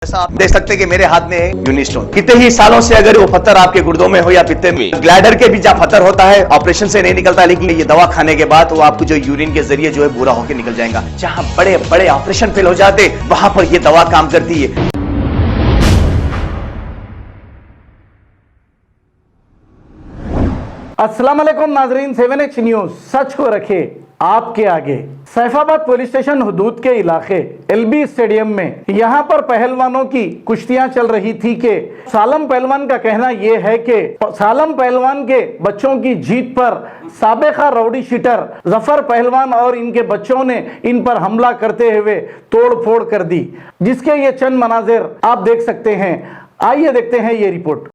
जैसा आप देख सकते हैं कि मेरे हाथ में है यूनिस्टोन। कितने ही सालों से अगर वो पत्थर आपके गुर्दों में हो या पित्ते में, ग्लैडर के भी जहाँ पत्थर होता है ऑपरेशन से नहीं निकलता, लेकिन ये दवा खाने के बाद वो आपको जो यूरिन के जरिए जो है पूरा होकर निकल जाएगा। जहाँ बड़े बड़े ऑपरेशन फेल हो जाते वहां पर ये दवा काम करती है। अस्सलाम वालेकुम नाजरीन, 7H न्यूज सच को रखे आपके आगे। सैफाबाद पुलिस स्टेशन हुदूद के इलाके एलबी स्टेडियम में यहाँ पर पहलवानों की कुश्तियां चल रही थी कि सालम पहलवान का कहना यह है कि सालम पहलवान के बच्चों की जीत पर साबिका राउडी शीटर जफर पहलवान और इनके बच्चों ने इन पर हमला करते हुए तोड़ फोड़ कर दी, जिसके ये चंद मनाजिर आप देख सकते हैं। आइए देखते हैं ये रिपोर्ट।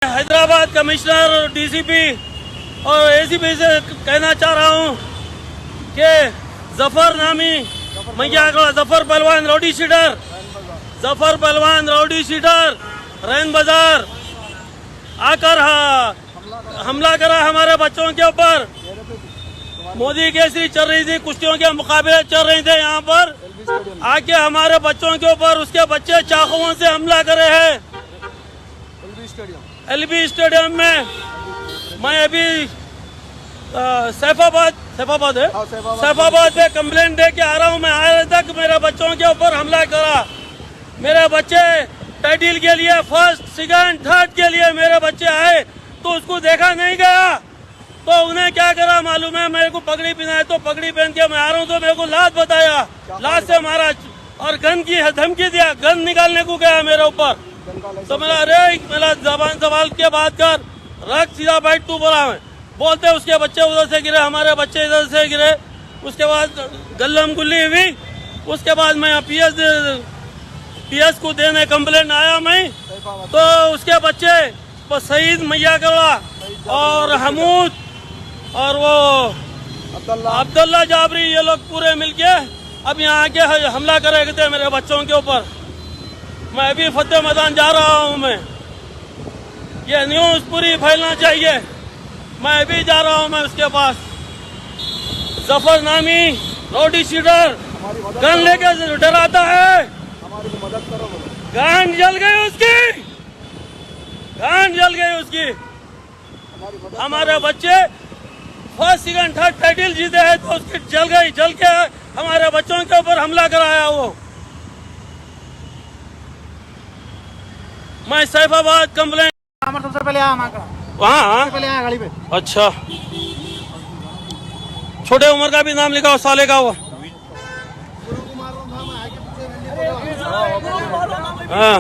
हैदराबाद कमिश्नर और डीसीपी और एसीपी से कहना चाह रहा हूं कि जफर नामी जफर पहलवान राउडी शीटर रैन बाजार आकर हमला करा हमारे बच्चों के ऊपर। मोदी केसरी चल रही थी, कुश्तियों के मुकाबले चल रहे थे यहाँ पर, आके हमारे बच्चों के ऊपर उसके बच्चे चाकुओं से हमला करे हैं एलबी स्टेडियम में। मैं अभी सैफाबाद पे कंप्लेंट दे के आ रहा हूँ। मैं आया तक मेरे बच्चों के ऊपर हमला करा। मेरे बच्चे टाइटल के लिए फर्स्ट सेकंड थर्ड के लिए मेरे बच्चे आए तो उसको देखा नहीं गया, तो उन्हें क्या करा मालूम है, मेरे को पगड़ी पहनाए तो पगड़ी पहन के मैं आ रहा हूँ तो मेरे को लात बताया, लात से मारा और गन की धमकी दिया, गन निकालने को गया मेरे ऊपर। तो मेरा जबान सवाल के बात कर, रख सीधा बैठ तू बोला। मैं बोलते उसके बच्चे उधर से गिरे, हमारे बच्चे इधर से गिरे। उसके बाद गल्लम गुल्ली हुई। उसके बाद मैं पीएस को देने कंप्लेंट आया मैं, तो उसके बच्चे शहीद मैया गला और हमूद और वो अब्दुल्ला जाबरी, ये लोग पूरे मिलके अब यहाँ आके हमला करे थे मेरे बच्चों के ऊपर। मैं भी फतेह मैदान जा रहा हूँ। मैं ये न्यूज पूरी फैलना चाहिए। मैं भी जा रहा हूँ मैं उसके पास। जफर नामी राउडी शीटर गन लेके डराता है। गांड जल गई उसकी, गांड जल गई उसकी। हमारे बच्चे फर्स्ट सेकंड थर्ड टाइटल जीते हैं तो उसकी जल के हमारे बच्चों के ऊपर हमला कराया वो। मैं सैफाबाद कंप्लेंट सबसे पहले आया वहाँ पहले आया गाड़ी पे। अच्छा, छोटे उम्र का भी नाम लिखा हो साले का वो। हाँ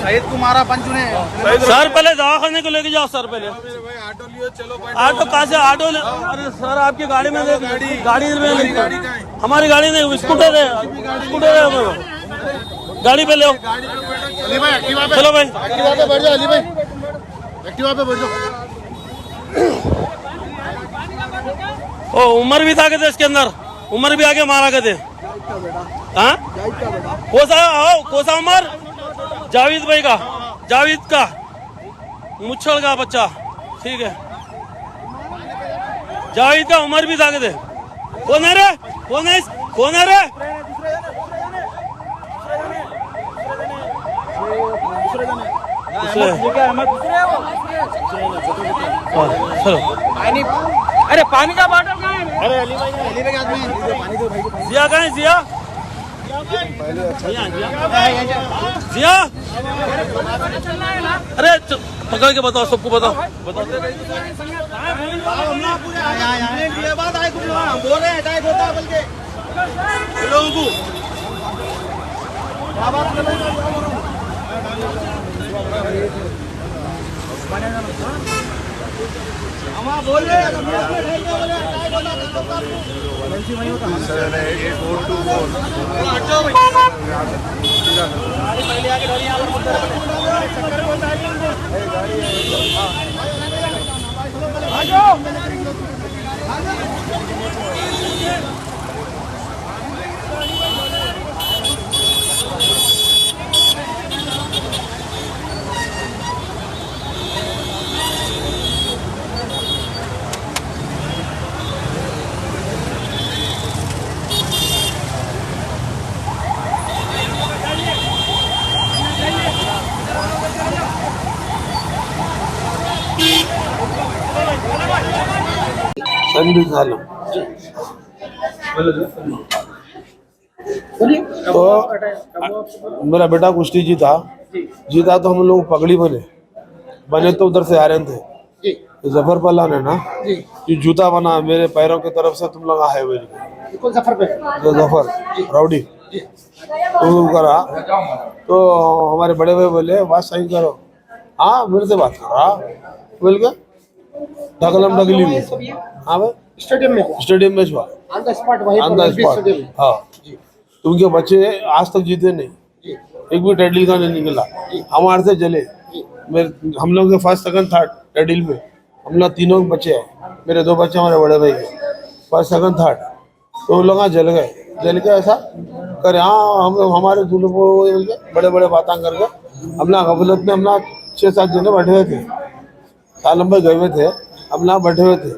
शहीद को मारा पंचू ने। सर पहले दवाखाने को लेके जाओ सर पहले। ऑटो कहाँ से ऑटो अरे सर आपकी गाड़ी में गाड़ी में हमारी गाड़ी नहीं स्कूटर है गाड़ी पे ले चलो भाई एक्टिवा पे बैठ जाओ अली भाई, एक्टिवा पे बैठ जाओ। ओ उमर भी था कहते इसके अंदर, उमर भी आके मारा कहते। हाँ कोसा उमर जावेद भाई का, जावेद का मुच्छल का बच्चा, ठीक है जावेद का उमर भी था कहते। कौन है रे कौन है रे चलो अरे पानी का बॉटल कहाँ है? अरे अली भाई के आदमी पानी दो भाई को। जिया कहाँ है जिया जिया अरे पकड़ के बताओ सबको बताओ बताते लोगों को बोल रहे तो मेरा बेटा कुश्ती जीता तो हम लोग पगड़ी बने तो उधर से आ रहे थे जफर पल्ला ने ना जो जूता बना मेरे पैरों की तरफ से तुम लोग आए हुए जफर राउडी तो करा तो हमारे बड़े भाई बोले बात सही करो। हाँ मेरे से बात करो। हाँ बोल के ढकलम ढकली में हाँ भाई स्टेडियम में हुआ ऑन द स्पॉट। हाँ तुमके बच्चे आज तक जीते नहीं, एक भी टाइटल का नहीं निकला, हमारे से जले। हम लोग के फर्स्ट सेकंड थर्ड टाइटल में हम लोग तीनों बच्चे हैं, मेरे दो बच्चे हमारे बड़े भाई के फर्स्ट सेकंड थर्ड, तो वो लोग जल गए ऐसा करे। हाँ हम हमारे दूल्हे को बड़े बड़े बातें करके हम लोग गफलत में हम लोग 6-7 जने बैठे हुए थे, सालम भाई गए हुए थे, हम लोग बैठे हुए थे,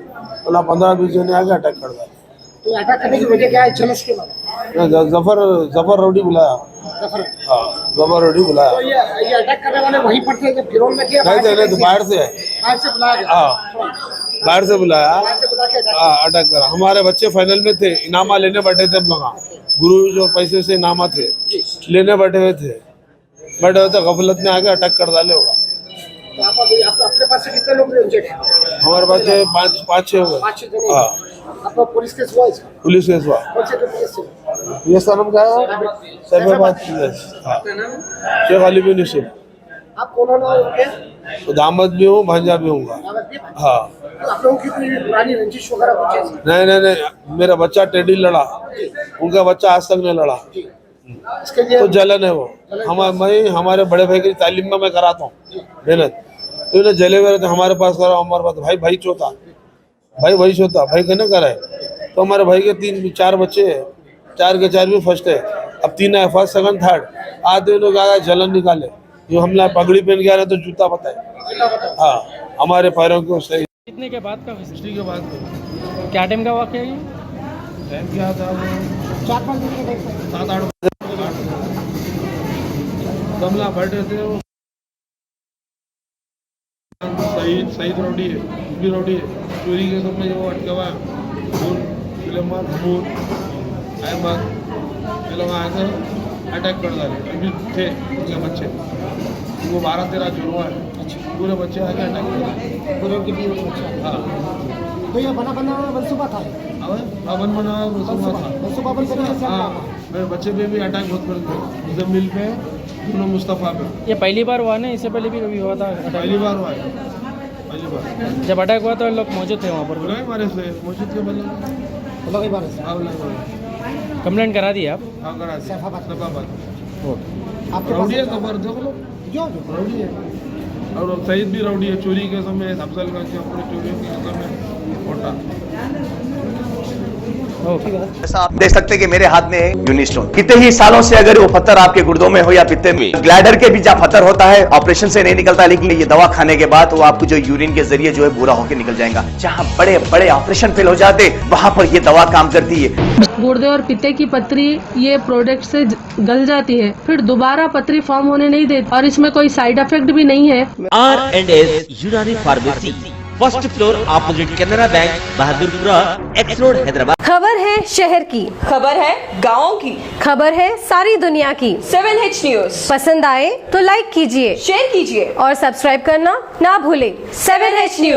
15-20 जने आके अटैक कर दिया। तो अटैक करने की वजह क्या है? चलो उसके बाद जफर रोडी बुलाया। हाँ जफर रोडी बुलाया। तो ये अटैक करने वाले वहीं पर थे जब फिरौल में थे? नहीं तो बाहर से है, बाहर से बुलाया गया। हाँ बाहर से बुलाया, बुला के हाँ अटैक करा। हमारे बच्चे फाइनल में थे, इनामा लेने बैठे थे हम लोग, गुरु जो पैसे से इनामा थे लेने बैठे हुए थे, गफलत में आके अटैक कर डाले होगा। तो आप अपने पास से कितने लोग इंजर्ड हैं? हमारे पास 5-6 हो गए। 5-6 जने। हाँ आपका पुलिस केस हुआ इसका? पुलिस केस हुआ। कौन से पुलिस से? ये सनम का है सैफाबाद पुलिस। हाँ शेख अली बिन यूसुफ। आप कौन हो? तो दामद भी हूँ भांजा भी हूँ। हाँ तो आप लोगों की कोई पुरानी रंजिश वगैरह कुछ ऐसी? नहीं मेरा बच्चा टेडी लड़ा, उनका बच्चा आज तक नहीं लड़ा, इसके लिए तो जलन है वो। मैं हमारे बड़े भाई की तालीम में मैं कराता हूँ मेहनत, तो इन्हें जले हुए रहते हमारे पास करो, हमारे पास भाई चौथा भाई चौथा भाई कहने कराए। तो हमारे भाई के 3-4 बच्चे हैं, 4 के 4 भी फर्स्ट है, अब 3 है फर्स्ट सेकंड थर्ड। आधे लोग आया जलन निकाले, जो हम लोग पगड़ी पहन के आ रहे तो जूता बताए। हाँ हमारे पैरों को सही। कितने के बाद का हिस्ट्री के बाद क्या टाइम का वाकया है? टाइम क्या था वो 4-5 दिन के 7-8 कमला भट्ट थे वो सईद रौडी है, भी रौडी है, चोरी के सब में वो अटका हुआ है, फिल्मान हमूद अहमद ये लोग आकर अटैक कर डाले, अभी थे उनके बच्चे, वो 12-13 जुड़वा है, पूरे बच्चे आके अटैक कर डाले, पूरे उनके 20 बच्चे। हाँ तो ये बना मनसूबा था, बना मनसूबा बन करके हाँ, मेरे बच्चे पे भी अटैक बहुत करते, जमील पे, दोनों मुस्तफ़ा पे। ये पहली बार हुआ ना, इससे पहले भी कभी हुआ था अटैक? पहली बार हुआ है, पहली बार। जब अटैक हुआ तो लोग मौजूद थे वहाँ पर? बोला हमारे से मौजूद के बोला लगे बार से हाँ बोला कंप्लेंट करा दी आप? हाँ करा दिया, सफाबाद ओके। आपके रौडी है, खबर दो लोग जो रौडी है, और सईद भी रौडी है, चोरी के समय अफजल का पूरे चोरियों के समय होता। जैसा आप देख सकते हैं कि मेरे हाथ में यूनिस्टोन, कितने ही सालों से अगर वो पत्थर आपके गुर्दों में हो या पित्ते में, ग्लैडर के भी जहाँ पत्थर होता है ऑपरेशन से नहीं निकलता, लेकिन ये दवा खाने के बाद वो आपको जो यूरिन के जरिए जो है पूरा होकर निकल जाएगा। जहाँ बड़े बड़े ऑपरेशन फेल हो जाते वहां पर ये दवा काम करती है। गुर्दे और पित्ते की पथरी ये प्रोडक्ट से गल जाती है, फिर दोबारा पथरी फॉर्म होने नहीं देती और इसमें कोई साइड इफेक्ट भी नहीं है। R&S यूनानी pharmacy, first floor opposite Canara bank, Bahadurpura, x road, Hyderabad. खबर है शहर की, खबर है गाँव की, खबर है सारी दुनिया की। 7H न्यूज पसंद आए तो लाइक कीजिए, शेयर कीजिए और सब्सक्राइब करना ना भूले। 7H news.